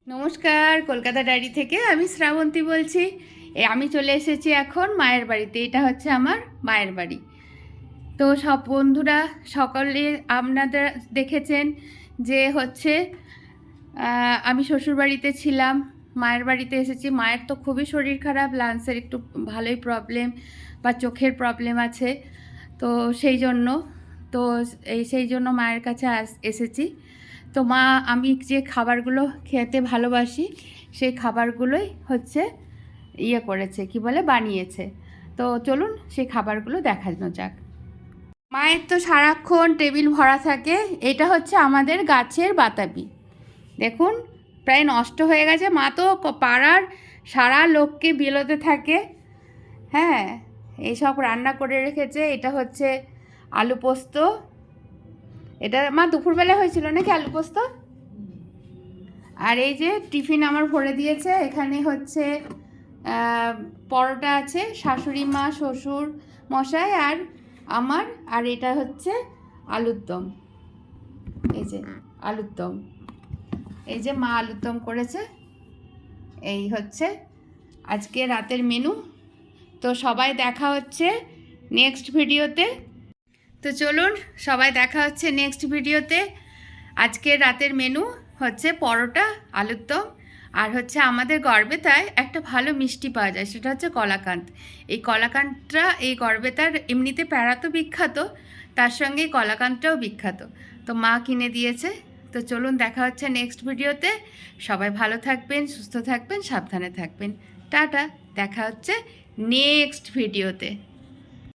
নমস্কার, কলকাতা ডায়েরি থেকে আমি শ্রাবন্তী বলছি। আমি চলে এসেছি এখন মায়ের বাড়িতে। এটা হচ্ছে আমার মায়ের বাড়ি। তো সব বন্ধুরা সকলে আপনাদের দেখেছেন যে হচ্ছে আমি শ্বশুর বাড়িতে ছিলাম, মায়ের বাড়িতে এসেছি। মায়ের তো খুবই শরীর খারাপ, লাংসের একটু ভালোই প্রবলেম বা চোখের প্রবলেম আছে। তো সেই জন্য মায়ের কাছে এসেছি। তো মা আমি যে খাবারগুলো খেতে ভালোবাসি সেই খাবারগুলোই হচ্ছে করেছে, কি বলে, বানিয়েছে। তো চলুন সেই খাবারগুলো দেখানো যাক। মায়ের তো সারাক্ষণ টেবিল ভরা থাকে। এটা হচ্ছে আমাদের গাছের বাতাবি, দেখুন প্রায় নষ্ট হয়ে গেছে। মা তো পাড়ার সারা লোককে বিলোতে থাকে। হ্যাঁ, এইসব রান্না করে রেখেছে। এটা হচ্ছে আলু পোস্ত। এটা মা দুপুরবেলা হয়েছিল নাকি আলু পোস্ত? আর এই যে টিফিন আমার ভরে দিয়েছে। এখানে হচ্ছে পরোটা আছে, শাশুড়ি মা, শ্বশুর মশাই আর আমার। আর এটা হচ্ছে আলুর দম। এই যে আলুর দম, এই যে মা আলুর দম করেছে। এই হচ্ছে আজকে রাতের মেনু। তো সবাই দেখা হচ্ছে নেক্সট ভিডিওতে। তো চলুন সবাই দেখা হচ্ছে নেক্সট ভিডিওতে। আজকের রাতের মেনু হচ্ছে পরোটা, আলুর দম, আর হচ্ছে আমাদের গড়বেতায় একটা ভালো মিষ্টি পাওয়া যায়, সেটা হচ্ছে কলাকান্ত। এই গড়বেতার এমনিতে প্যারা তো বিখ্যাত, তার সঙ্গে এই কলাকান্তটাও বিখ্যাত। তো মা কিনে দিয়েছে। তো চলুন দেখা হচ্ছে নেক্সট ভিডিওতে। সবাই ভালো থাকবেন, সুস্থ থাকবেন, সাবধানে থাকবেন। টাটা, দেখা হচ্ছে নেক্সট ভিডিওতে।